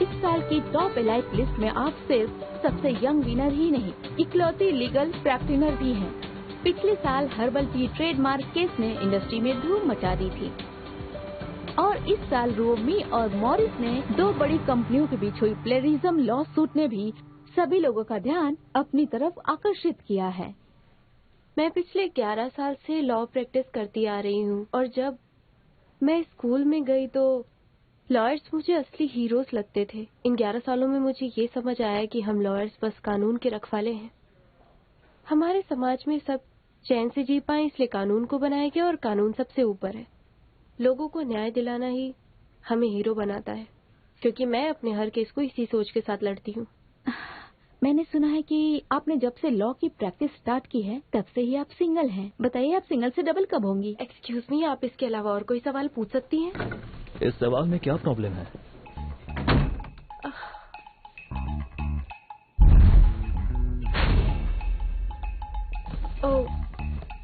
इस साल की टॉप एलाइट लिस्ट में आप सिर्फ सबसे यंग विनर ही नहीं, इकलौती लीगल प्रैक्टिनर भी हैं। पिछले साल हर्बल टी ट्रेडमार्क केस ने इंडस्ट्री में धूम मचा दी थी और इस साल रोमी और मॉरिस ने दो बड़ी कंपनियों के बीच हुई प्लेरिज्म लॉ सूट ने भी सभी लोगों का ध्यान अपनी तरफ आकर्षित किया है। मैं पिछले 11 साल से लॉ प्रैक्टिस करती आ रही हूँ और जब मैं स्कूल में गई तो लॉयर्स मुझे असली हीरोज लगते थे। इन 11 सालों में मुझे ये समझ आया कि हम लॉयर्स बस कानून के रखवाले हैं। हमारे समाज में सब चैन से जी पाए इसलिए कानून को बनाया गया और कानून सबसे ऊपर है। लोगों को न्याय दिलाना ही हमें हीरो बनाता है, क्योंकि मैं अपने हर केस को इसी सोच के साथ लड़ती हूँ। मैंने सुना है कि आपने जब से लॉ की प्रैक्टिस स्टार्ट की है तब से ही आप सिंगल हैं। बताइए आप सिंगल से डबल कब होंगी? एक्सक्यूज मी, आप इसके अलावा और कोई सवाल पूछ सकती हैं? इस सवाल में क्या प्रॉब्लम है? ओह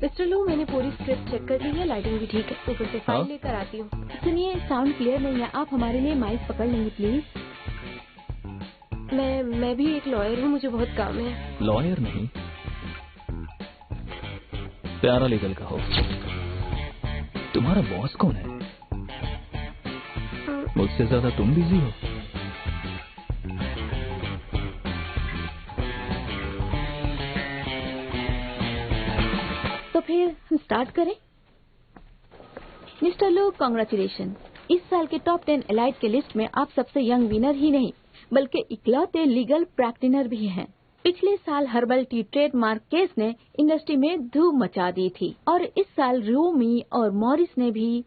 मिस्टर लू, मैंने पूरी स्क्रिप्ट चेक कर ली है, लाइटिंग भी ठीक है। ऊपर से फाइल लेकर आती हूँ। सुनिए, साउंड क्लियर नहीं है, आप हमारे लिए माइक पकड़ लेंगे प्लीज? मैं भी एक लॉयर हूँ, मुझे बहुत काम है। लॉयर नहीं, प्यारा लीगल का हो। तुम्हारा बॉस कौन है? मुझसे ज्यादा तुम बिजी हो। तो फिर हम स्टार्ट करें? मिस्टर लो, कांग्रेचुलेशन। इस साल के टॉप 10 एलाइट के लिस्ट में आप सबसे यंग विनर ही नहीं बल्कि इकलौते लीगल प्रैक्टिनर भी हैं। पिछले साल हर्बल टी ट्रेडमार्क केस ने इंडस्ट्री में धूम मचा दी थी और इस साल रोमी और मॉरिस ने भी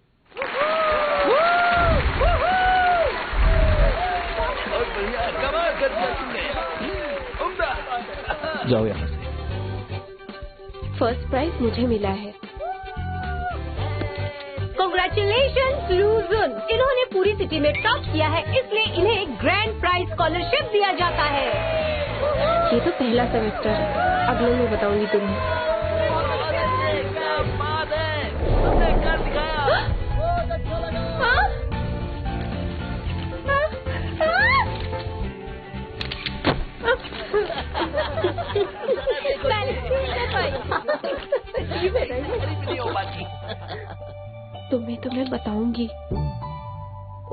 जाओ यहाँ से। फर्स्ट प्राइज मुझे मिला है। कांग्रेचुलेशंस लूजुन, इन्होंने पूरी सिटी में टॉप किया है, इसलिए इन्हें एक ग्रैंड प्राइज स्कॉलरशिप दिया जाता है। ये तो पहला सेमेस्टर है, अगले में बताऊंगी तुम्हें। तुम्हें तो मैं बताऊंगी।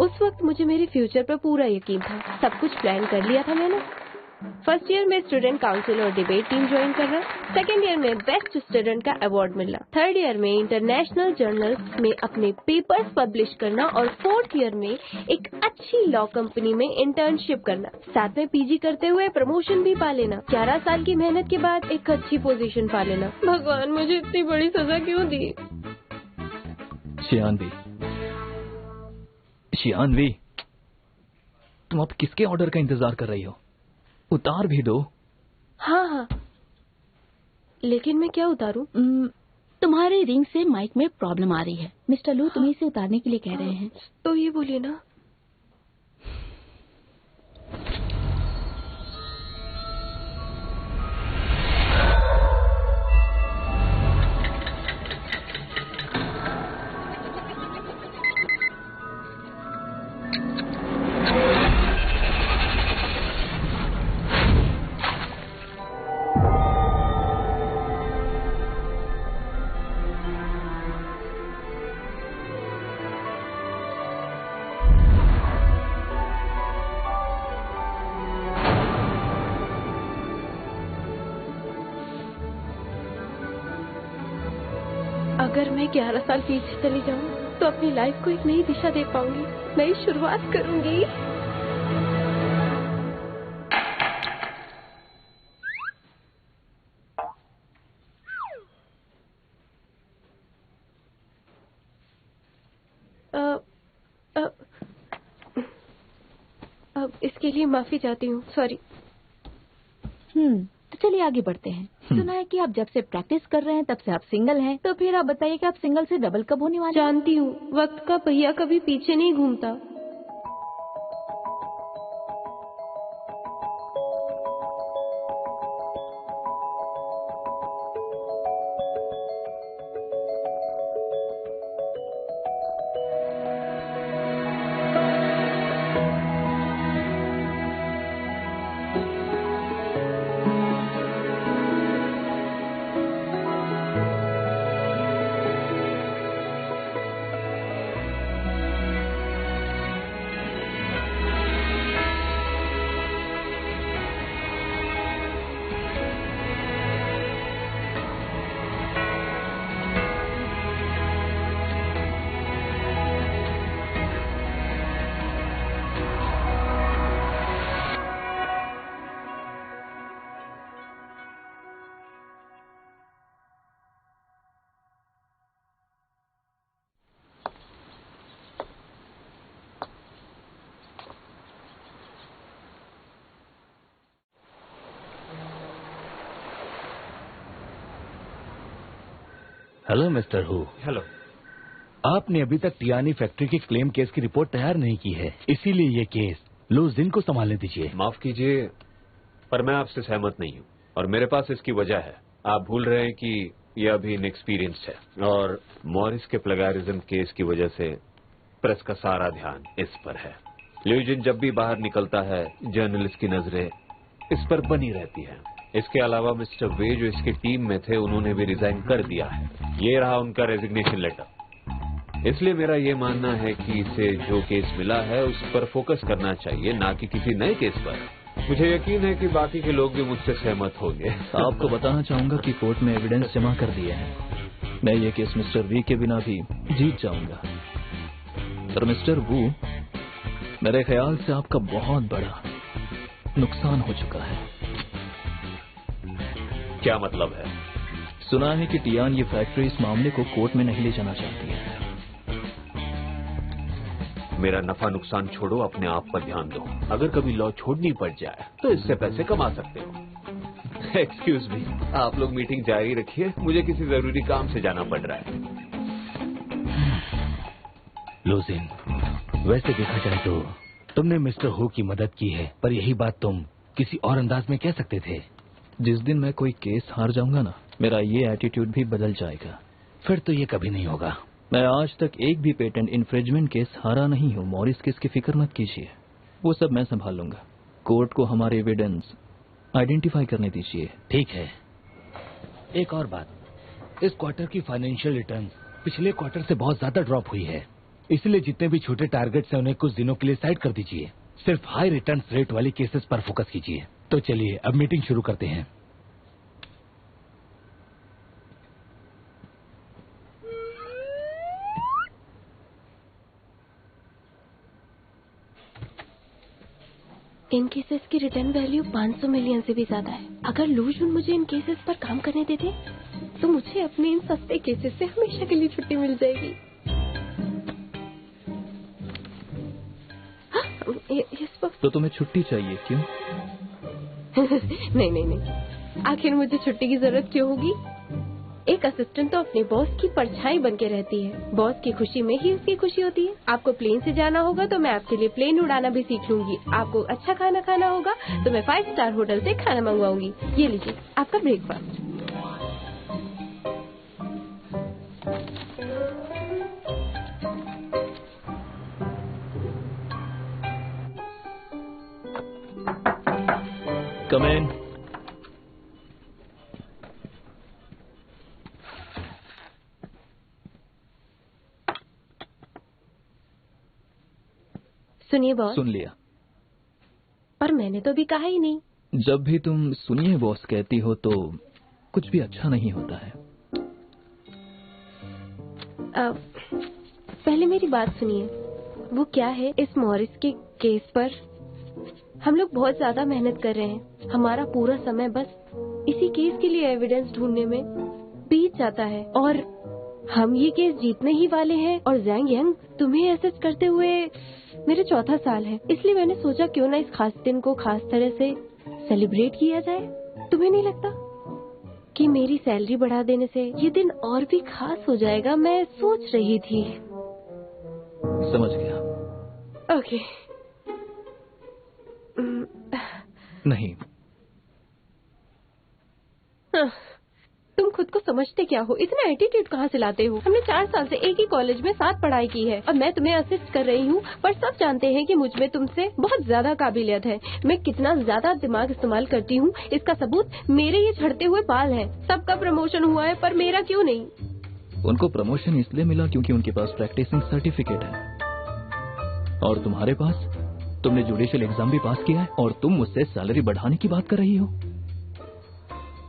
उस वक्त मुझे मेरे फ्यूचर पर पूरा यकीन था, सब कुछ प्लान कर लिया था मैंने। फर्स्ट ईयर में स्टूडेंट काउंसिल और डिबेट टीम ज्वाइन करना, सेकेंड ईयर में बेस्ट स्टूडेंट का अवार्ड मिलना, थर्ड ईयर में इंटरनेशनल जर्नल्स में अपने पेपर्स पब्लिश करना और फोर्थ ईयर में एक अच्छी लॉ कंपनी में इंटर्नशिप करना, साथ में पीजी करते हुए प्रमोशन भी पा लेना, 11 साल की मेहनत के बाद एक अच्छी पोजीशन पा लेना। भगवान मुझे इतनी बड़ी सजा क्यों दी? शियानवी, तुम अब किसके ऑर्डर का इंतजार कर रही हो? उतार भी दो। हाँ, लेकिन मैं क्या उतारूं? तुम्हारे रिंग से माइक में प्रॉब्लम आ रही है। मिस्टर लू तुम्हें इसे उतारने के लिए कह रहे हैं। तो ये बोलिए ना। अगर मैं 11 साल पीछे चली जाऊं तो अपनी लाइफ को एक नई दिशा दे पाऊंगी, नई शुरुआत करूंगी। अब इसके लिए माफी चाहती हूँ, सॉरी। तो चलिए आगे बढ़ते हैं। सुना है कि आप जब से प्रैक्टिस कर रहे हैं तब से आप सिंगल हैं, तो फिर आप बताइए कि आप सिंगल से डबल कब होने वाले हैं? जानती हूँ, वक्त का पहिया कभी पीछे नहीं घूमता। Hello mister who. हेलो। आपने अभी तक टियानी फैक्ट्री के क्लेम केस की रिपोर्ट तैयार नहीं की है, इसीलिए ये केस लुजिन को संभालने दीजिए। माफ कीजिए, पर मैं आपसे सहमत नहीं हूँ और मेरे पास इसकी वजह है। आप भूल रहे हैं कि यह अभी इनएक्सपीरियंस्ड है और मॉरिस के प्लेगैरिज्म केस की वजह से प्रेस का सारा ध्यान इस पर है। ल्यूजिन जब भी बाहर निकलता है, जर्नलिस्ट की नजरें इस पर बनी रहती है। इसके अलावा मिस्टर वे जो इसकी टीम में थे, उन्होंने भी रिजाइन कर दिया है। ये रहा उनका रेजिग्नेशन लेटर। इसलिए मेरा ये मानना है कि इसे जो केस मिला है उस पर फोकस करना चाहिए, ना कि किसी नए केस पर। मुझे यकीन है कि बाकी के लोग भी मुझसे सहमत होंगे। आपको बताना चाहूंगा कि कोर्ट में एविडेंस जमा कर दिए हैं। मैं ये केस मिस्टर वी के बिना भी जीत जाऊंगा। पर मिस्टर वू, मेरे ख्याल से आपका बहुत बड़ा नुकसान हो चुका है। क्या मतलब है? सुना है कि टियान ये फैक्ट्री इस मामले को कोर्ट में नहीं ले जाना चाहती है। मेरा नफा नुकसान छोड़ो, अपने आप पर ध्यान दो। अगर कभी लॉ छोड़नी पड़ जाए तो इससे पैसे कमा सकते हो। एक्सक्यूज मी, आप लोग मीटिंग जारी रखिए, मुझे किसी जरूरी काम से जाना पड़ रहा है। लुजिन, वैसे देखा जाए तो तुमने मिस्टर हु की मदद की है, पर यही बात तुम किसी और अंदाज में कह सकते थे। जिस दिन मैं कोई केस हार जाऊंगा ना, मेरा ये एटीट्यूड भी बदल जाएगा। फिर तो ये कभी नहीं होगा। मैं आज तक एक भी पेटेंट इन्फ्रिंजमेंट केस हारा नहीं हूँ। मॉरिस केस की फिक्र मत कीजिए, वो सब मैं संभाल लूंगा। कोर्ट को हमारे एविडेंस आइडेंटिफाई करने दीजिए। ठीक है। एक और बात, इस क्वार्टर की फाइनेंशियल रिटर्न पिछले क्वार्टर से बहुत ज्यादा ड्रॉप हुई है, इसलिए जितने भी छोटे टारगेट्स हैं उन्हें कुछ दिनों के लिए साइड कर दीजिए। सिर्फ हाई रिटर्न रेट वाली केसेस पर फोकस कीजिए। तो चलिए अब मीटिंग शुरू करते हैं। इन केसेस की रिटर्न वैल्यू 500 मिलियन से भी ज्यादा है। अगर लुजिन मुझे इन केसेस पर काम करने देते तो मुझे अपने इन सस्ते केसेस से हमेशा के लिए छुट्टी मिल जाएगी। तो तुम्हें छुट्टी चाहिए, क्यों? नहीं, आखिर मुझे छुट्टी की जरूरत क्यों होगी? एक असिस्टेंट तो अपने बॉस की परछाई बन के रहती है। बॉस की खुशी में ही उसकी खुशी होती है। आपको प्लेन से जाना होगा तो मैं आपके लिए प्लेन उड़ाना भी सीख लूंगी। आपको अच्छा खाना खाना होगा तो मैं 5 स्टार होटल से खाना मंगवाऊंगी। ये लीजिए आपका ब्रेकफास्ट। कम इन। सुनिए बॉस। सुन लिया। पर मैंने तो अभी कहा ही नहीं। जब भी तुम सुनिए बॉस कहती हो तो कुछ भी अच्छा नहीं होता है। पहले मेरी बात सुनिए। वो क्या है, इस मॉरिस के केस पर हम लोग बहुत ज्यादा मेहनत कर रहे हैं। हमारा पूरा समय बस इसी केस के लिए एविडेंस ढूंढने में बीत जाता है और हम ये केस जीतने ही वाले हैं। और ज़ैंग यंग, तुम्हें असिस्ट करते हुए मेरे 4था साल है, इसलिए मैंने सोचा क्यों ना इस खास दिन को खास तरह से सेलिब्रेट किया जाए। तुम्हें नहीं लगता कि मेरी सैलरी बढ़ा देने से ये दिन और भी खास हो जाएगा? मैं सोच रही थी। समझ गया। ओके। नहीं, तुम खुद को समझते क्या हो? इतना एटीट्यूड कहाँ से लाते हो? हमने 4 साल से एक ही कॉलेज में साथ पढ़ाई की है और मैं तुम्हें असिस्ट कर रही हूँ, पर सब जानते हैं कि मुझ में तुमसे बहुत ज्यादा काबिलियत है। मैं कितना ज्यादा दिमाग इस्तेमाल करती हूँ इसका सबूत मेरे ये झड़ते हुए बाल हैं। सबका प्रमोशन हुआ है पर मेरा क्यों नहीं? उनको प्रमोशन इसलिए मिला क्योंकि उनके पास प्रैक्टिसिंग सर्टिफिकेट है और तुम्हारे पास, तुमने जुडिशियल एग्जाम भी पास किया है और तुम मुझसे सैलरी बढ़ाने की बात कर रही हो।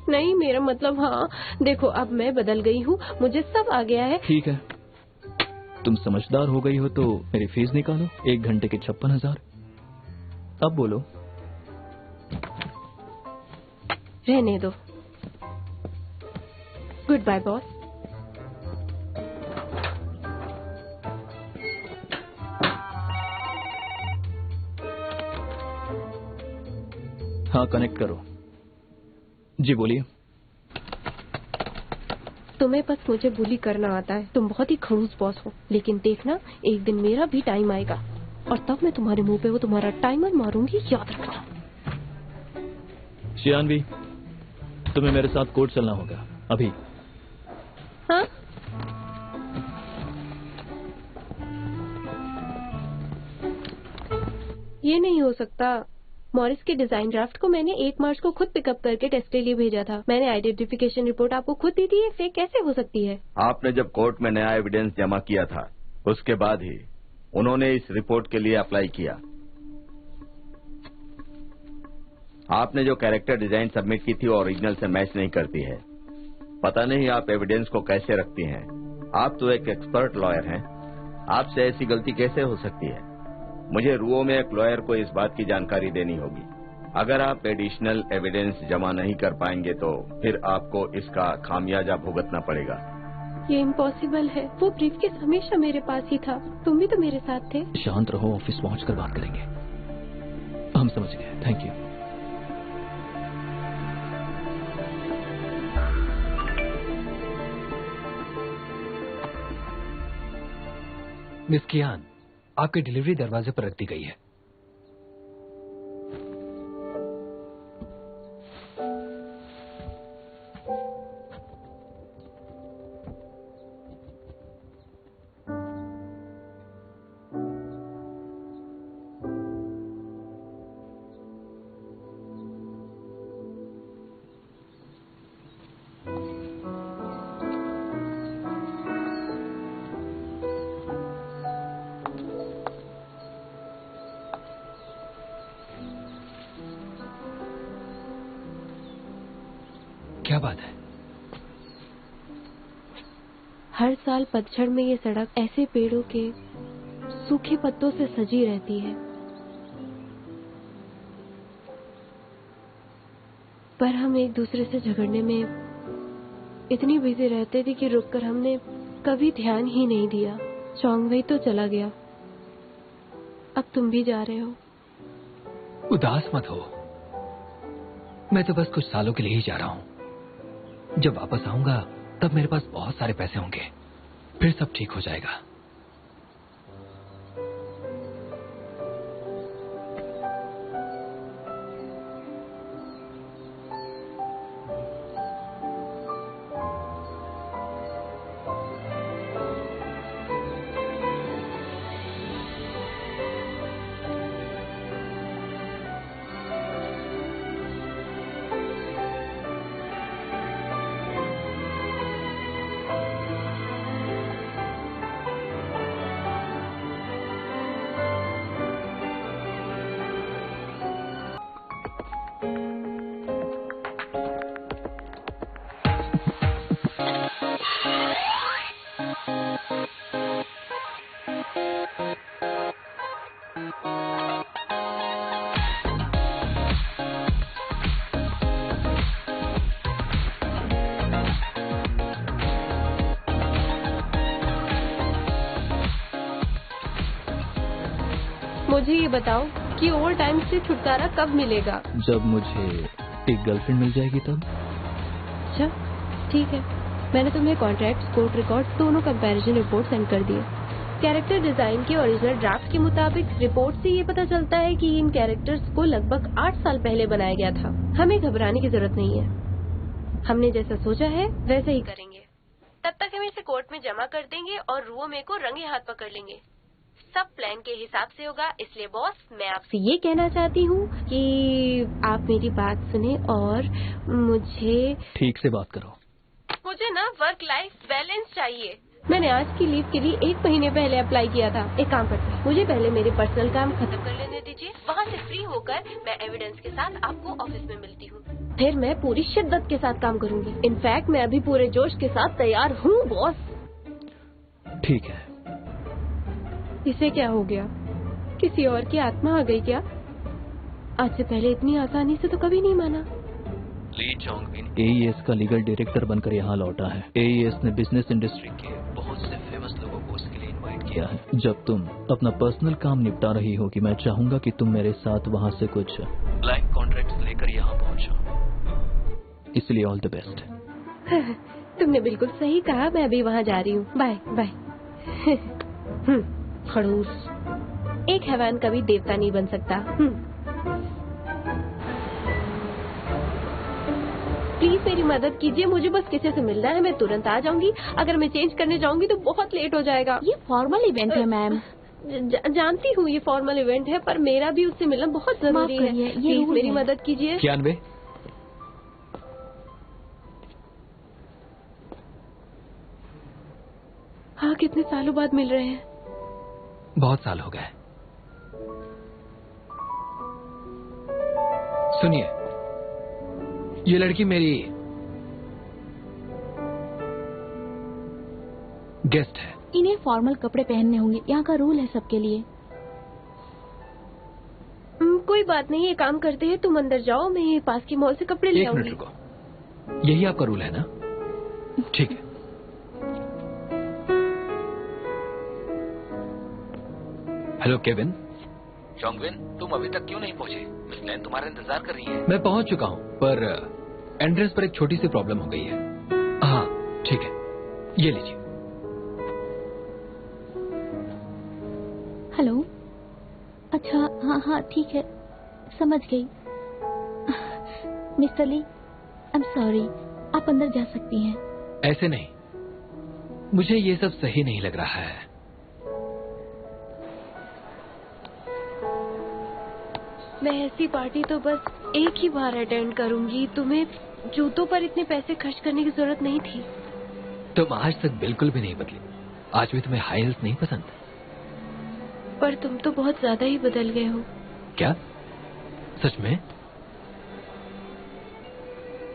नहीं, मेरा मतलब, हाँ देखो अब मैं बदल गई हूँ, मुझे सब आ गया है। ठीक है, तुम समझदार हो गई हो तो मेरी फीस निकालो। 1 घंटे के 56,000। अब बोलो। रहने दो। Good bye boss. हाँ, कनेक्ट करो। जी बोलिए। तुम्हें बस मुझे बुली करना आता है। तुम बहुत ही खड़ूस बॉस हो, लेकिन देखना एक दिन मेरा भी टाइम आएगा और तब मैं तुम्हारे मुंह पे वो तुम्हारा टाइमर मारूंगी, याद रखना। शियानवी, तुम्हें मेरे साथ कोर्ट चलना होगा अभी। हाँ? ये नहीं हो सकता। मॉरिस के डिजाइन ड्राफ्ट को मैंने 1 मार्च को खुद पिकअप करके टेस्ट के लिए भेजा था। मैंने आइडेंटिफिकेशन रिपोर्ट आपको खुद दी थी, ये फेक कैसे हो सकती है? आपने जब कोर्ट में नया एविडेंस जमा किया था उसके बाद ही उन्होंने इस रिपोर्ट के लिए अप्लाई किया। आपने जो कैरेक्टर डिजाइन सबमिट की थी वो ओरिजिनल से मैच नहीं करती है। पता नहीं आप एविडेंस को कैसे रखती हैं। आप तो एक एक्सपर्ट लॉयर हैं, आपसे ऐसी गलती कैसे हो सकती है? मुझे रुओ में एक लॉयर को इस बात की जानकारी देनी होगी। अगर आप एडिशनल एविडेंस जमा नहीं कर पाएंगे तो फिर आपको इसका खामियाजा भुगतना पड़ेगा। ये इम्पॉसिबल है। वो ब्रीफकेस हमेशा मेरे पास ही था। तुम भी तो मेरे साथ थे। शांत रहो, ऑफिस पहुंचकर बात करेंगे। हम समझ गए, थैंक यू। मिस कियान, आपकी डिलीवरी दरवाजे पर रख दी गई है। क्या बात है? हर साल पतझड़ में ये सड़क ऐसे पेड़ों के सूखे पत्तों से सजी रहती है, पर हम एक दूसरे से झगड़ने में इतनी बिजी रहते थे कि रुककर हमने कभी ध्यान ही नहीं दिया। चौंगवई तो चला गया, अब तुम भी जा रहे हो। उदास मत हो, मैं तो बस कुछ सालों के लिए ही जा रहा हूँ। जब वापस आऊंगा तब मेरे पास बहुत सारे पैसे होंगे, फिर सब ठीक हो जाएगा। मुझे ये बताओ कि ओवर टाइम से छुटकारा कब मिलेगा? जब मुझे एक गर्लफ्रेंड मिल जाएगी तब। अच्छा ठीक है, मैंने तुम्हें कॉन्ट्रैक्ट, कोर्ट रिकॉर्ड दोनों कंपैरिजन रिपोर्ट सेंड कर दिए। कैरेक्टर डिजाइन के ओरिजिनल ड्राफ्ट के मुताबिक रिपोर्ट से ये पता चलता है कि इन कैरेक्टर्स को लगभग 8 साल पहले बनाया गया था। हमें घबराने की जरूरत नहीं है, हमने जैसा सोचा है वैसे ही करेंगे। तब तक हम इसे कोर्ट में जमा कर देंगे और रुओ मे को रंगे हाथ पकड़ लेंगे। सब प्लान के हिसाब से होगा। इसलिए बॉस, मैं आपसे ये कहना चाहती हूँ कि आप मेरी बात सुने और मुझे ठीक से बात करो। मुझे ना वर्क लाइफ बैलेंस चाहिए। मैंने आज की लीव के लिए 1 महीने पहले अप्लाई किया था। एक काम करते हैं, मुझे पहले मेरे पर्सनल काम खत्म कर लेने दीजिए। वहाँ से फ्री होकर मैं एविडेंस के साथ आपको ऑफिस में मिलती हूँ। फिर मैं पूरी शिद्दत के साथ काम करूँगी। इनफैक्ट मैं अभी पूरे जोश के साथ तैयार हूँ बॉस। ठीक है। इसे क्या हो गया? किसी और की आत्मा आ गई क्या? आज से पहले इतनी आसानी से तो कभी नहीं माना। ली चोंगविन AES का लीगल डायरेक्टर बनकर यहाँ लौटा है। AES ने बिजनेस इंडस्ट्री के बहुत से फेमस लोगों को उसके लिए इनवाइट किया है। जब तुम अपना पर्सनल काम निपटा रही हो कि मैं चाहूंगा कि तुम मेरे साथ वहाँ से कुछ ब्लैंक कॉन्ट्रैक्ट्स लेकर यहाँ पहुँचो। इसलिए ऑल द बेस्ट। तुमने बिल्कुल सही कहा, मैं अभी वहाँ जा रही हूँ। Bye bye. खड़ूस, एक हैवान कभी देवता नहीं बन सकता। प्लीज मेरी मदद कीजिए, मुझे बस किसी से मिलना है, मैं तुरंत आ जाऊंगी। अगर मैं चेंज करने जाऊंगी तो बहुत लेट हो जाएगा। ये फॉर्मल इवेंट है मैम। जानती हूँ ये फॉर्मल इवेंट है, पर मेरा भी उससे मिलना बहुत जरूरी है। प्लीज मेरी मदद कीजिए। कियानवे, हाँ, कितने सालों बाद मिल रहे हैं। बहुत साल हो गए। सुनिए, ये लड़की मेरी गेस्ट है। इन्हें फॉर्मल कपड़े पहनने होंगे, यहाँ का रूल है सबके लिए। कोई बात नहीं, ये काम करते हैं, तुम अंदर जाओ, मैं ये पास की मॉल से कपड़े ले आऊंगी। 1 मिनट रुको, यही आपका रूल है ना? ठीक है। Hello Kevin. चोंगविन, तुम अभी तक क्यों नहीं पहुंचे? मिस लैन तुम्हारा इंतजार कर रही है। मैं पहुंच चुका हूं, पर एंट्रेंस पर एक छोटी सी प्रॉब्लम हो गई है। हाँ ठीक है, ये लीजिए। हेलो। अच्छा, हाँ हाँ ठीक है, समझ गई। Mister Lee, I am sorry, आप अंदर जा सकती हैं। ऐसे नहीं, मुझे ये सब सही नहीं लग रहा है। मैं ऐसी पार्टी तो बस एक ही बार अटेंड करूंगी। तुम्हें जूतों पर इतने पैसे खर्च करने की जरूरत नहीं थी। तुम आज तक बिल्कुल भी नहीं बदली। आज भी तुम्हें हाई हील्स नहीं पसंद? पर तुम तो बहुत ज्यादा ही बदल गए हो। क्या? सच में?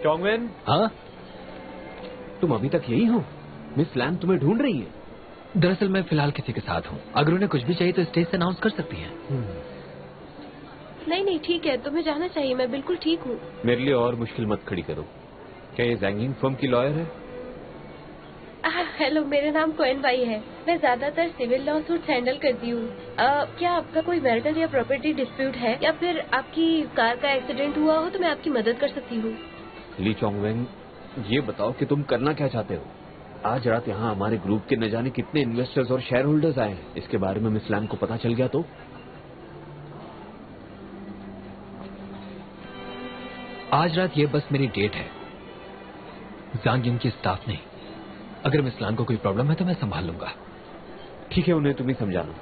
चोंगविन, हाँ? तुम अभी तक यही हो? मिस लैन तुम्हें ढूंढ रही है। दरअसल मैं फिलहाल किसी के साथ हूँ। अगर उन्हें कुछ भी चाहिए तो स्टेज से अनाउंस कर सकती हैं। नहीं नहीं ठीक है, तुम्हें जाना चाहिए, मैं बिल्कुल ठीक हूँ। मेरे लिए और मुश्किल मत खड़ी करो। क्या ये जैंगिंग फर्म की लॉयर है? हेलो, मेरा नाम कोएन बाई है। मैं ज्यादातर सिविल लॉ सूट हैंडल करती हूँ। क्या आपका कोई मैरिटल या प्रॉपर्टी डिस्प्यूट है, या फिर आपकी कार का एक्सीडेंट हुआ हो तो मैं आपकी मदद कर सकती हूँ। ली चोंगवेन, ये बताओ कि तुम करना क्या चाहते हो? आज रात यहाँ हमारे ग्रुप के न जाने कितने इन्वेस्टर्स और शेयर होल्डर्स आए हैं। इसके बारे में मिस लैन को पता चल गया तो? आज रात ये बस मेरी डेट है, ज़ांग की स्टाफ नहीं। अगर मिस लैन को कोई प्रॉब्लम है तो मैं संभाल लूंगा। ठीक है, उन्हें तुम ही समझाना।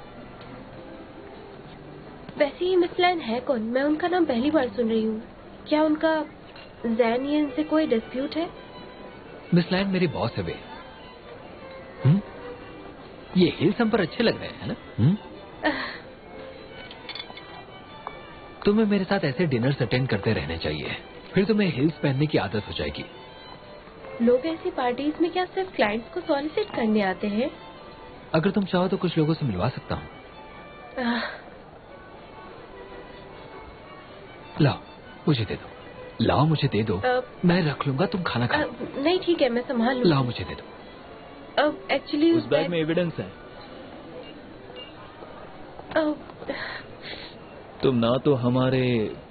वैसे ही मिस लैन है कौन? मैं उनका नाम पहली बार सुन रही हूँ। क्या उनका जैनियन से कोई डिस्प्यूट है? मिस लैन मेरी बॉस है वे। ये हिल्स हम पर अच्छे लग रहे हैं ना? तुम्हें मेरे साथ ऐसे डिनर्स अटेंड करते रहने चाहिए, फिर तुम्हें हिल्स पहनने की आदत हो जाएगी। लोग ऐसी पार्टीज में क्या सिर्फ क्लाइंट्स को सॉलिसिट करने आते हैं? अगर तुम चाहो तो कुछ लोगों से मिलवा सकता हूँ। लाओ मुझे दे दो, लाओ मुझे दे दो। मैं रख लूंगा, तुम खाना खाओ। नहीं ठीक है, मैं संभाल लूंगा। लाओ मुझे दे दो। एक्चुअली उस बैग में एविडेंस है। तुम ना तो हमारे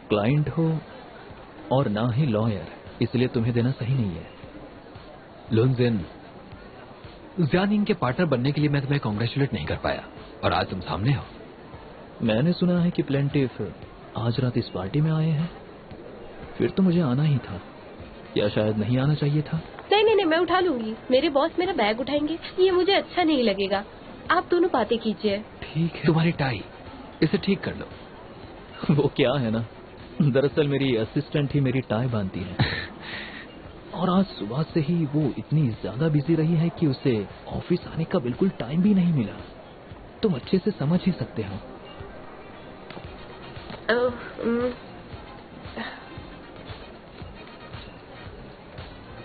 क्लाइंट हो और ना ही लॉयर, इसलिए तुम्हें देना सही नहीं है। लुनजिन, ज़ानिंग के पार्टनर बनने के लिए मैं तुम्हें कांग्रेचुलेट नहीं कर पाया, और आज तुम सामने हो। मैंने सुना है कि प्लेंटिफ आज रात इस पार्टी में आए हैं, फिर तो मुझे आना ही था, या शायद नहीं आना चाहिए था? नहीं नहीं नहीं, मैं उठा लूंगी। मेरे बॉस मेरा बैग उठाएंगे, ये मुझे अच्छा नहीं लगेगा। आप दोनों बातें कीजिए। ठीक है। तुम्हारी टाई, इसे ठीक कर लो। वो क्या है ना, दरअसल मेरी असिस्टेंट ही मेरी टाई बांधती है, और आज सुबह से ही वो इतनी ज्यादा बिजी रही है कि उसे ऑफिस आने का बिल्कुल टाइम भी नहीं मिला। तुम अच्छे से समझ ही सकते हो।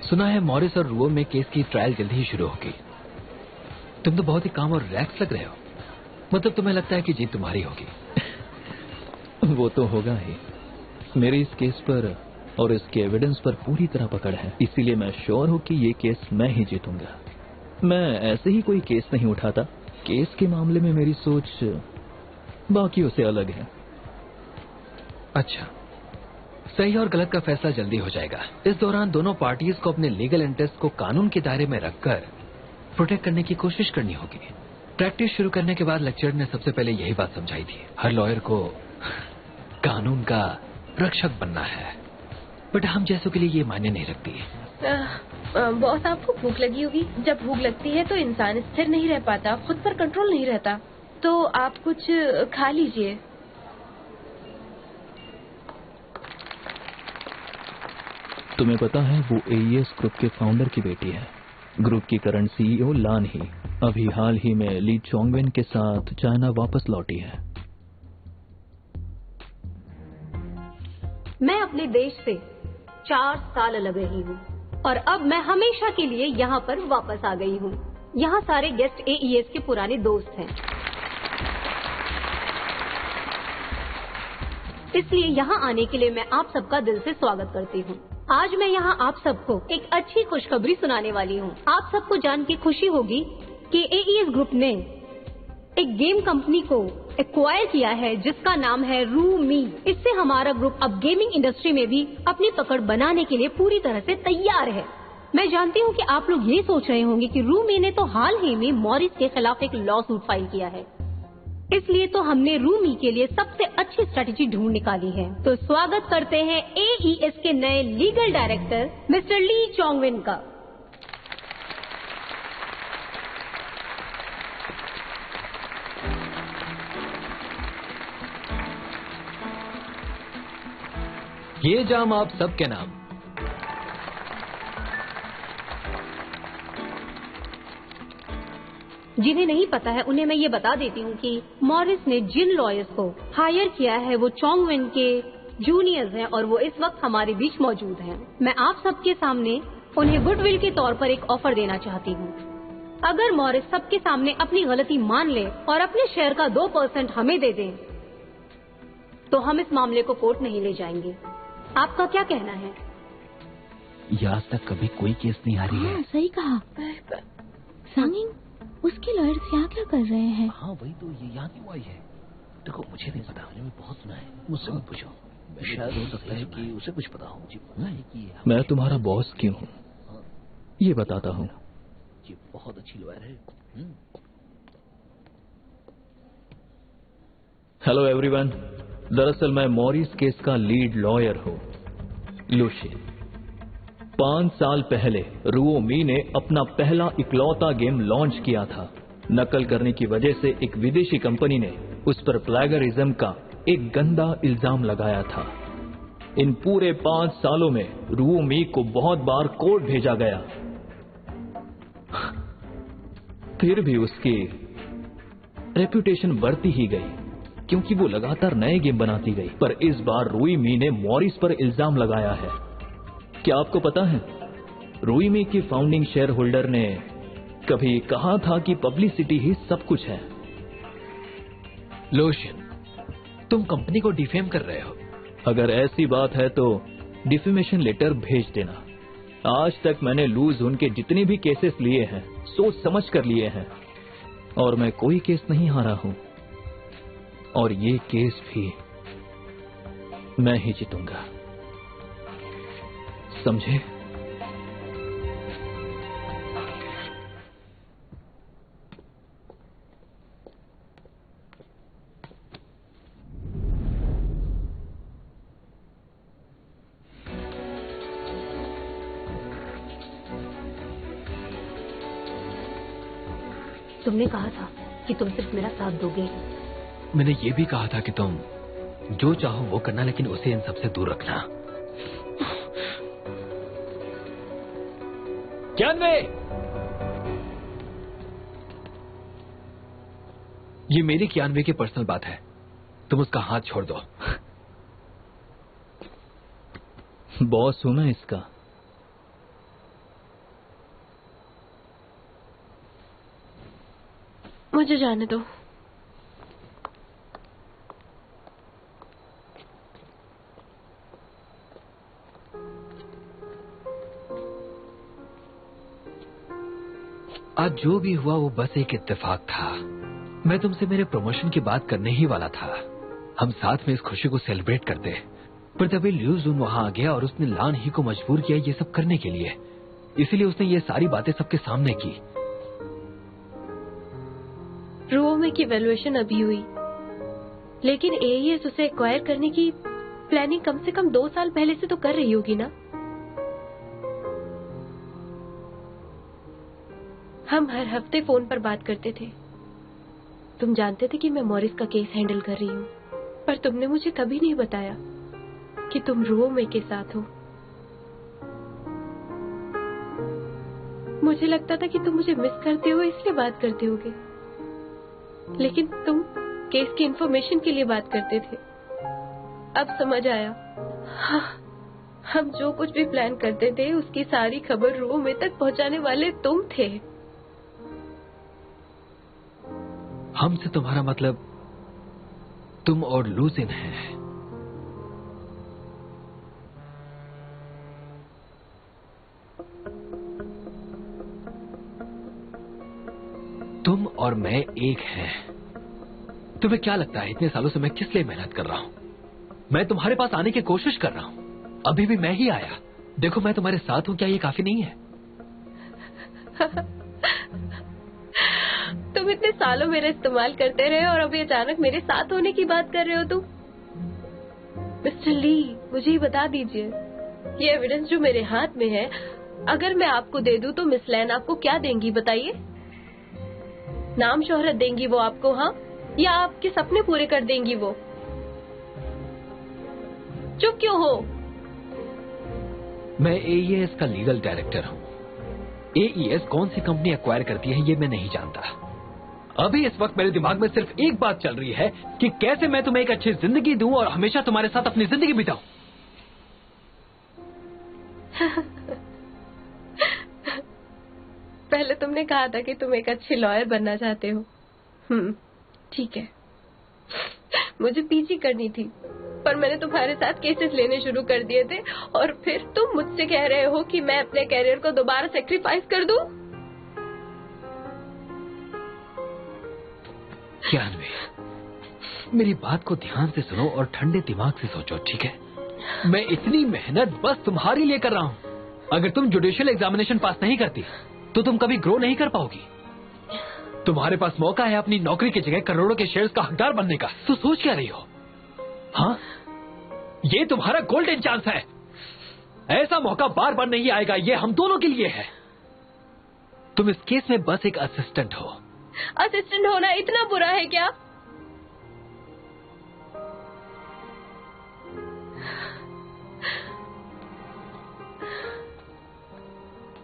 सुना है मॉरिस और रुओ में केस की ट्रायल जल्दी ही शुरू होगी। तुम तो बहुत ही काम और रिलैक्स लग रहे हो, मतलब तुम्हें लगता है कि जीत तुम्हारी होगी। वो तो होगा ही। मेरी इस केस पर और इसके एविडेंस पर पूरी तरह पकड़ है, इसीलिए मैं श्योर हूं कि ये केस मैं ही जीतूंगा। मैं ऐसे ही कोई केस नहीं उठाता। केस के मामले में मेरी सोच बाकियों से अलग है। अच्छा, सही और गलत का फैसला जल्दी हो जाएगा। इस दौरान दोनों पार्टीज को अपने लीगल इंटरेस्ट को कानून के दायरे में रखकर प्रोटेक्ट करने की कोशिश करनी होगी। प्रैक्टिस शुरू करने के बाद लेक्चरर ने सबसे पहले यही बात समझाई थी, हर लॉयर को कानून का रक्षक बनना है, बट हम जैसों के लिए ये मायने नहीं रखती। बॉस, आपको भूख लगी होगी। जब भूख लगती है तो इंसान स्थिर नहीं रह पाता, खुद पर कंट्रोल नहीं रहता। तो आप कुछ खा लीजिए। तुम्हें पता है वो AES ग्रुप के फाउंडर की बेटी है। ग्रुप की करंट CEO लान ही अभी हाल ही में ली चोंगवेन के साथ चाइना वापस लौटी है। मैं अपने देश से 4 साल अलग रही हूँ और अब मैं हमेशा के लिए यहाँ पर वापस आ गई हूँ। यहाँ सारे गेस्ट AES के पुराने दोस्त हैं, इसलिए यहाँ आने के लिए मैं आप सबका दिल से स्वागत करती हूँ। आज मैं यहाँ आप सबको एक अच्छी खुशखबरी सुनाने वाली हूँ। आप सबको जान के खुशी होगी कि AES ग्रुप ने एक गेम कंपनी को एक्वायर किया है जिसका नाम है रूमी। इससे हमारा ग्रुप अब गेमिंग इंडस्ट्री में भी अपनी पकड़ बनाने के लिए पूरी तरह से तैयार है। मैं जानती हूँ कि आप लोग ये सोच रहे होंगे कि रूमी ने तो हाल ही में मॉरिस के खिलाफ एक लॉ सूट फाइल किया है, इसलिए तो हमने रूमी के लिए सबसे अच्छी स्ट्रेटेजी ढूंढ निकाली है। तो स्वागत करते हैं AES के नए लीगल डायरेक्टर मिस्टर ली चोंगवेन का। ये जाम आप सबके नाम। जिन्हें नहीं पता है उन्हें मैं ये बता देती हूँ कि मॉरिस ने जिन लॉयर्स को हायर किया है वो चोंगवेन के जूनियर्स हैं और वो इस वक्त हमारे बीच मौजूद हैं। मैं आप सबके सामने उन्हें गुडविल के तौर पर एक ऑफर देना चाहती हूँ। अगर मॉरिस सबके सामने अपनी गलती मान ले और अपने शेयर का 2% हमें दे दें तो हम इस मामले को कोर्ट नहीं ले जाएंगे। आपका क्या कहना है? ये आज तक कभी कोई केस नहीं आ रही है। सही कहा। सांगिंग, उसके लॉयर्स यहाँ क्या कर रहे हैं? हाँ वही तो, ये यहाँ क्यों आई है? देखो मुझे नहीं पता, मैंने बहुत सुना है, मुझसे मत पूछो। शायद हो सकता है कि उसे कुछ पता हो। मैं तुम्हारा बॉस क्यों हूँ ये बताता हूँ। ये बहुत अच्छी लॉयर है। हेलो एवरीवन, दरअसल मैं मॉरिस केस का लीड लॉयर हूँ, लुशिन। 5 साल पहले रूओमी ने अपना पहला इकलौता गेम लॉन्च किया था। नकल करने की वजह से एक विदेशी कंपनी ने उस पर प्लेगरिज्म का एक गंदा इल्जाम लगाया था। इन पूरे 5 सालों में रूओमी को बहुत बार कोर्ट भेजा गया, फिर भी उसकी रेपुटेशन बढ़ती ही गई क्योंकि वो लगातार नए गेम बनाती गई। पर इस बार रूओमी ने मॉरिस पर इल्जाम लगाया है। क्या आपको पता है, रूओमी की फाउंडिंग शेयर होल्डर ने कभी कहा था कि पब्लिसिटी ही सब कुछ है। लोशन, तुम कंपनी को डिफेम कर रहे हो। अगर ऐसी बात है तो डिफेमेशन लेटर भेज देना। आज तक मैंने लूज उनके जितने भी केसेस लिए हैं सोच समझ कर लिए हैं और मैं कोई केस नहीं हारा हूं, और ये केस भी मैं ही जीतूंगा, समझे? तुमने कहा था कि तुम सिर्फ मेरा साथ दोगे। मैंने ये भी कहा था कि तुम जो चाहो वो करना, लेकिन उसे इन सबसे दूर रखना। जानवे, ये मेरी कियानवे की पर्सनल बात है, तुम उसका हाथ छोड़ दो। बॉस हूं मैं इसका। मुझे जाने दो। आज जो भी हुआ वो बस एक इत्तेफाक था। मैं तुमसे मेरे प्रमोशन की बात करने ही वाला था। हम साथ में इस खुशी को सेलिब्रेट करते, पर तभी ल्यू जुन वहां आ गया और उसने लान ही को मजबूर किया ये सब करने के लिए। इसीलिए उसने ये सारी बातें सबके सामने की। रुओमे की वैल्यूएशन अभी हुई, लेकिन एईएस उसे एक्वायर करने की प्लानिंग कम से कम 2 साल पहले से तो कर रही होगी ना। हम हर हफ्ते फोन पर बात करते थे। तुम जानते थे कि मैं मॉरिस का केस हैंडल कर रही हूँ, पर तुमने मुझे कभी नहीं बताया कि तुम रुओमे के साथ हो। मुझे लगता था कि तुम मुझे मिस करते हो इसलिए बात करते होगे, लेकिन तुम केस की इंफॉर्मेशन के लिए बात करते थे। अब समझ आया। हाँ, हम जो कुछ भी प्लान करते थे उसकी सारी खबर रुओमे तक पहुंचाने वाले तुम थे। हमसे तुम्हारा मतलब तुम और लूजिन है। तुम और मैं एक हैं। तुम्हें क्या लगता है इतने सालों से मैं किस लिए मेहनत कर रहा हूं? मैं तुम्हारे पास आने की कोशिश कर रहा हूं। अभी भी मैं ही आया। देखो मैं तुम्हारे साथ हूं, क्या ये काफी नहीं है? तुम इतने सालों मेरा इस्तेमाल करते रहे और अभी अचानक मेरे साथ होने की बात कर रहे हो तुम? मिस्टर ली, मुझे ही बता दीजिए, ये एविडेंस जो मेरे हाथ में है, अगर मैं आपको दे दूं तो मिस लैन आपको क्या देंगी बताइए? नाम शोहरत देंगी वो आपको, हाँ? या आपके सपने पूरे कर देंगी वो? चुप क्यों हो? मैं एईएस का लीगल डायरेक्टर हूं। एईएस कौन सी कंपनी एक्वायर करती है ये मैं नहीं जानता। अभी इस वक्त मेरे दिमाग में सिर्फ एक बात चल रही है कि कैसे मैं तुम्हें एक अच्छी जिंदगी दूं और हमेशा तुम्हारे साथ अपनी जिंदगी बिताऊं। पहले तुमने कहा था कि तुम एक अच्छी लॉयर बनना चाहते हो। ठीक है, मुझे पीजी करनी थी, पर मैंने तुम्हारे साथ केसेस लेने शुरू कर दिए थे और फिर तुम मुझसे कह रहे हो कि मैं अपने कैरियर को दोबारा सेक्रीफाइस कर दूं? जानवी, मेरी बात को ध्यान से सुनो और ठंडे दिमाग से सोचो, ठीक है? मैं इतनी मेहनत बस तुम्हारे लिए कर रहा हूं। अगर तुम जुडिशियल एग्जामिनेशन पास नहीं करती तो तुम कभी ग्रो नहीं कर पाओगी। तुम्हारे पास मौका है अपनी नौकरी की जगह करोड़ों के शेयर्स का हकदार बनने का। तो सोच क्या रही हो? हाँ, ये तुम्हारा गोल्डन चांस है। ऐसा मौका बार बार नहीं आएगा, ये हम दोनों के लिए है। तुम इस केस में बस एक असिस्टेंट हो। असिस्टेंट होना इतना बुरा है क्या?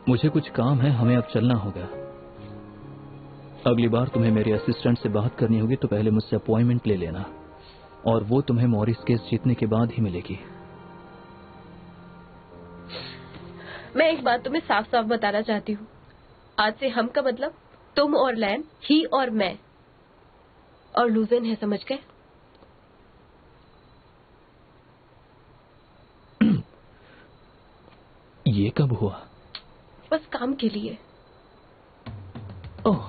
मुझे कुछ काम है, हमें अब चलना होगा। अगली बार तुम्हें मेरे असिस्टेंट से बात करनी होगी तो पहले मुझसे अपॉइंटमेंट ले लेना, और वो तुम्हें मॉरिस केस जीतने के बाद ही मिलेगी। मैं एक बात तुम्हें साफ साफ बताना चाहती हूँ। आज से हम का मतलब तुम और लैन, ही और मैं, और लूजन है, समझ गए? ये कब हुआ? बस काम के लिए। ओह,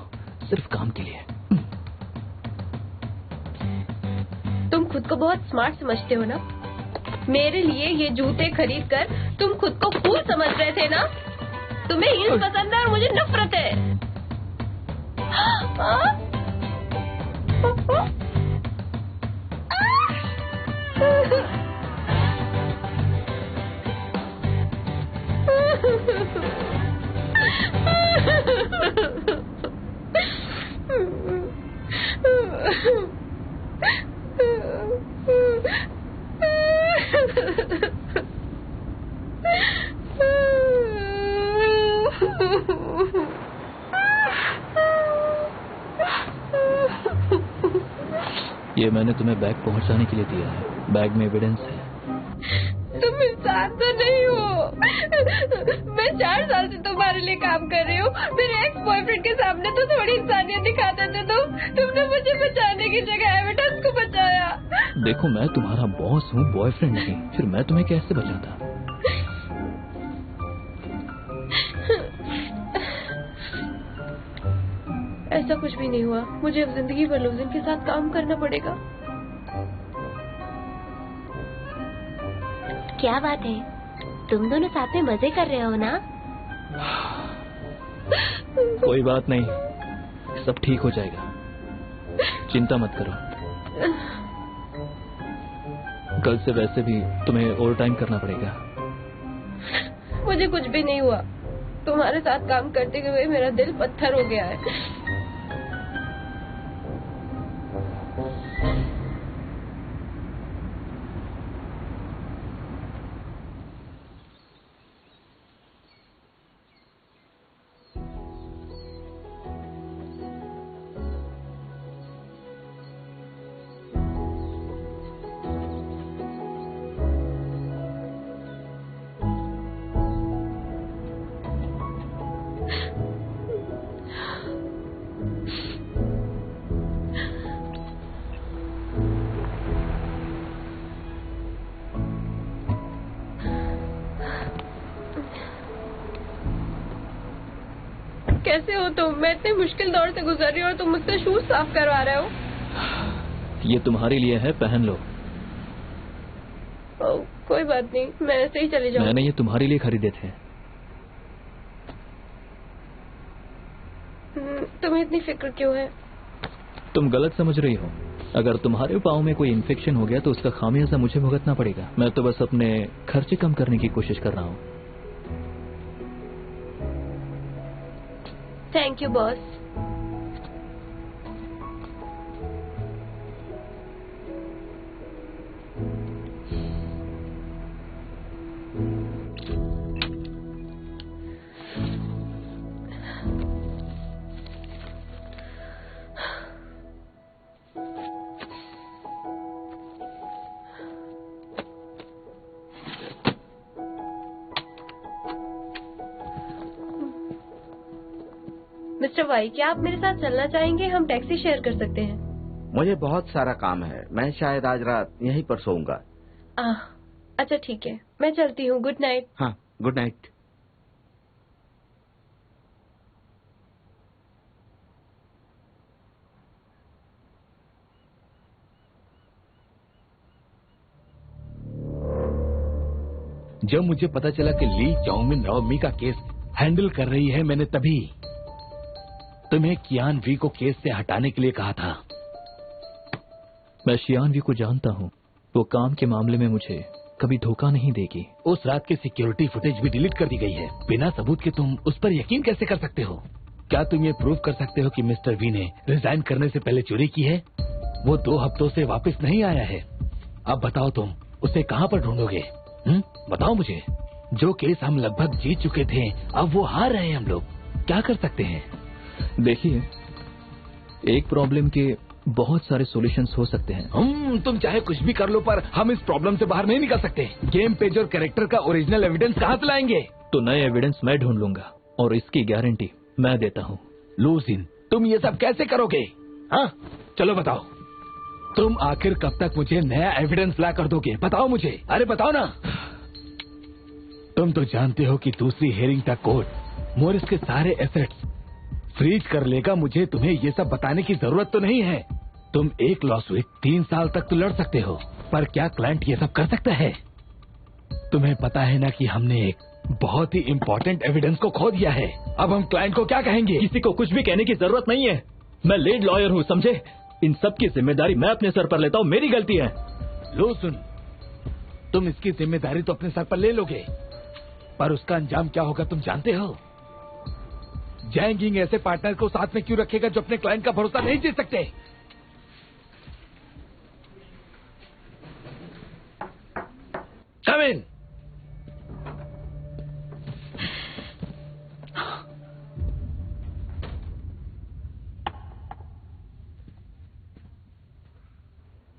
सिर्फ काम के लिए। तुम खुद को बहुत स्मार्ट समझते हो ना? मेरे लिए ये जूते खरीद कर तुम खुद को कूल समझ रहे थे ना? तुम्हें हील्स पसंद है और मुझे नफरत है। ये मैंने तुम्हें बैग पहुंचाने के लिए दिया है। बैग में एविडेंस है। तुम इंसान तो नहीं हो। मैं 4 साल से तुम्हारे लिए काम कर रही हूँ। मेरे एक्स बॉयफ्रेंड के सामने तो थोड़ी इंसानियत दिखाते थे तुमने मुझे बचाने की जगह एविडेंस को बचाया। देखो, मैं तुम्हारा बॉस हूँ, बॉयफ्रेंड नहीं। फिर मैं तुम्हें कैसे बचाता? ऐसा कुछ भी नहीं हुआ। मुझे अब जिंदगी भर लूजन के साथ काम करना पड़ेगा। क्या बात है, तुम दोनों साथ में मजे कर रहे हो ना? कोई बात नहीं, सब ठीक हो जाएगा, चिंता मत करो। कल से वैसे भी तुम्हें ओवर टाइम करना पड़ेगा। मुझे कुछ भी नहीं हुआ, तुम्हारे साथ काम करते हुए मेरा दिल पत्थर हो गया है। कैसे हो तुम? मैं इतने मुश्किल दौर से गुजर रही हूँ और तुम मुझसे शूज साफ करवा रहे हो। ये तुम्हारे लिए है, पहन लो। कोई बात नहीं, मैं ऐसे ही चली जाऊँ। मैंने ये तुम्हारे लिए खरीदे थे। तुम्हें इतनी फिक्र क्यों है? तुम गलत समझ रही हो। अगर तुम्हारे पाँव में कोई इन्फेक्शन हो गया तो उसका खामियाजा मुझे भुगतना पड़ेगा। मैं तो बस अपने खर्चे कम करने की कोशिश कर रहा हूँ। Thank you boss. Mister Y, क्या आप मेरे साथ चलना चाहेंगे? हम टैक्सी शेयर कर सकते हैं। मुझे बहुत सारा काम है, मैं शायद आज रात यहीं पर सोऊंगा। अच्छा ठीक है, मैं चलती हूँ। Good night. हाँ, गुड नाइट। जब मुझे पता चला कि ली चाउमिन राव मी का केस हैंडल कर रही है, मैंने तभी तुम्हें कियान वी को केस से हटाने के लिए कहा था। मैं शियान वी को जानता हूँ, वो काम के मामले में मुझे कभी धोखा नहीं देगी। उस रात की सिक्योरिटी फुटेज भी डिलीट कर दी गई है। बिना सबूत के तुम उस पर यकीन कैसे कर सकते हो? क्या तुम ये प्रूव कर सकते हो कि मिस्टर वी ने रिजाइन करने से पहले चोरी की है? वो 2 हफ्तों से वापस नहीं आया है। अब बताओ तुम उसे कहाँ पर ढूंढोगे? बताओ मुझे। जो केस हम लगभग जीत चुके थे, अब वो हार रहे हैं हम लोग। क्या कर सकते हैं? देखिए, एक प्रॉब्लम के बहुत सारे सॉल्यूशंस हो सकते हैं। तुम चाहे कुछ भी कर लो, पर हम इस प्रॉब्लम से बाहर नहीं निकल सकते। गेम पेज और कैरेक्टर का ओरिजिनल एविडेंस कहाँ से लाएंगे? तो नए एविडेंस मैं ढूंढ लूंगा और इसकी गारंटी मैं देता हूँ। लूसिन, तुम ये सब कैसे करोगे? हाँ, चलो बताओ। तुम आखिर कब तक मुझे नया एविडेंस ला कर दोगे? बताओ मुझे। अरे बताओ ना। तुम तो जानते हो कि दूसरी हेयरिंग तक कोर्ट मोरिस के सारे एसेट्स फ्रीज कर लेगा। मुझे तुम्हें ये सब बताने की जरूरत तो नहीं है। तुम एक लॉसूट 3 साल तक तो लड़ सकते हो, पर क्या क्लाइंट ये सब कर सकता है? तुम्हें पता है ना कि हमने एक बहुत ही इम्पोर्टेंट एविडेंस को खो दिया है। अब हम क्लाइंट को क्या कहेंगे? किसी को कुछ भी कहने की जरूरत नहीं है। मैं लीड लॉयर हूँ, समझे? इन सब की जिम्मेदारी मैं अपने सर पर लेता हूँ। मेरी गलती है। लो सुन, तुम इसकी जिम्मेदारी तो अपने सर पर ले लोगे, पर उसका अंजाम क्या होगा तुम जानते हो? जैंगिंग ऐसे पार्टनर को साथ में क्यों रखेगा जो अपने क्लाइंट का भरोसा नहीं जीत सकते? कम इन।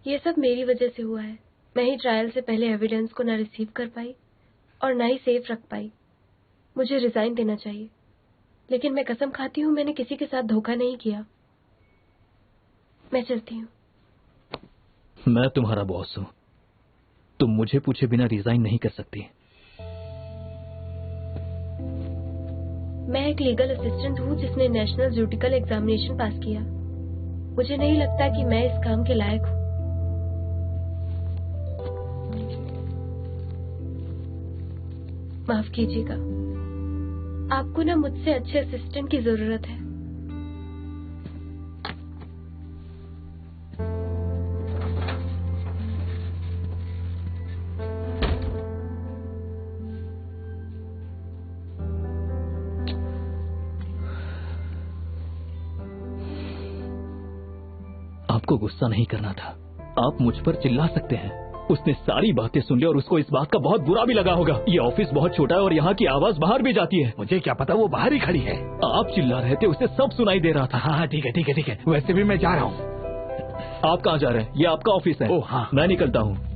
ये सब मेरी वजह से हुआ है। मैं ही ट्रायल से पहले एविडेंस को ना रिसीव कर पाई और ना ही सेफ रख पाई। मुझे रिजाइन देना चाहिए, लेकिन मैं कसम खाती हूँ मैंने किसी के साथ धोखा नहीं किया। मैं चलती हूँ। मैं तुम्हारा बॉस हूँ, तुम मुझे पूछे बिना रिजाइन नहीं कर सकती। मैं एक लीगल असिस्टेंट हूँ जिसने नेशनल ज्यूडिकल एग्जामिनेशन पास किया। मुझे नहीं लगता कि मैं इस काम के लायक हूँ। माफ कीजिएगा, आपको ना मुझसे अच्छे असिस्टेंट की जरूरत है। आपको गुस्सा नहीं करना था, आप मुझ पर चिल्ला सकते हैं। उसने सारी बातें सुन ली और उसको इस बात का बहुत बुरा भी लगा होगा। ये ऑफिस बहुत छोटा है और यहाँ की आवाज बाहर भी जाती है। मुझे क्या पता, वो बाहर ही खड़ी है। आप चिल्ला रहे थे, उसे सब सुनाई दे रहा था। हाँ ठीक है ठीक है ठीक है, वैसे भी मैं जा रहा हूँ। आप कहाँ जा रहे हैं? ये आपका ऑफिस है। ओह हाँ, मैं निकलता हूँ।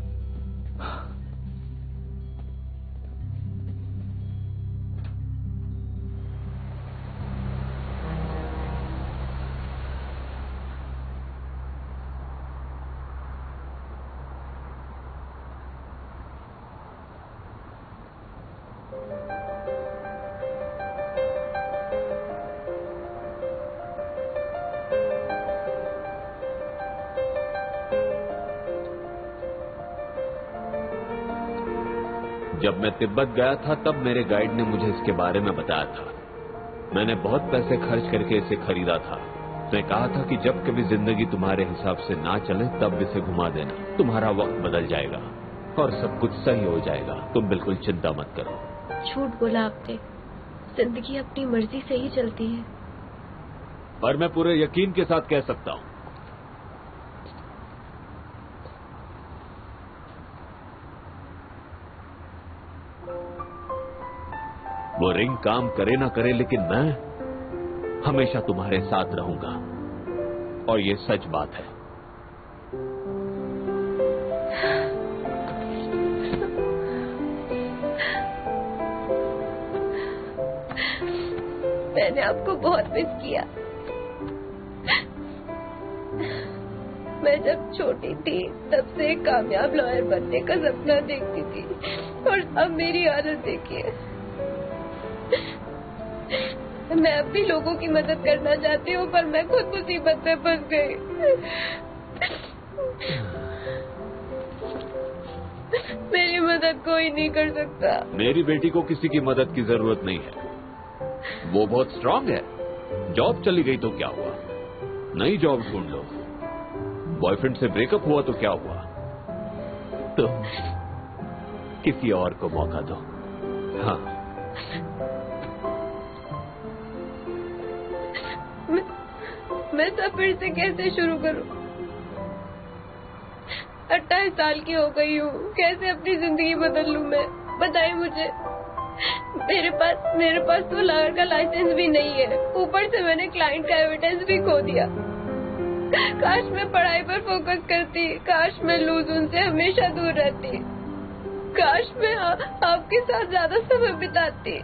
जब मैं तिब्बत गया था तब मेरे गाइड ने मुझे इसके बारे में बताया था। मैंने बहुत पैसे खर्च करके इसे खरीदा था। उसने कहा था कि जब कभी जिंदगी तुम्हारे हिसाब से ना चले तब इसे घुमा देना, तुम्हारा वक्त बदल जाएगा और सब कुछ सही हो जाएगा। तुम बिल्कुल चिंता मत करो। झूठ बोला आपने, जिंदगी अपनी मर्जी से ही चलती है। पर मैं पूरे यकीन के साथ कह सकता हूँ, वो रिंग काम करे ना करे, लेकिन मैं हमेशा तुम्हारे साथ रहूंगा और ये सच बात है। मैंने आपको बहुत मिस किया। मैं जब छोटी थी तब से एक कामयाब लॉयर बनने का सपना देखती थी और अब मेरी हालत देखिए। मैं अब भी लोगों की मदद करना चाहती हूँ पर मैं खुद मुसीबत में फंस गई। मेरी मदद कोई नहीं कर सकता। मेरी बेटी को किसी की मदद की जरूरत नहीं है। वो बहुत स्ट्रांग है। जॉब चली गई तो क्या हुआ, नई जॉब ढूंढ लो। बॉयफ्रेंड से ब्रेकअप हुआ तो क्या हुआ, तो किसी और को मौका दो। हाँ, मैं सब फिर से कैसे शुरू करूं? 28 साल की हो गई हूँ, कैसे अपनी जिंदगी बदल लूं मैं? बताइए मुझे। मेरे पास तो लॉयर का लाइसेंस भी नहीं है, ऊपर से मैंने क्लाइंट का एविडेंस भी खो दिया। काश मैं पढ़ाई पर फोकस करती, काश मैं लूजून से हमेशा दूर रहती, काश मैं आपके साथ ज्यादा समय बिताती।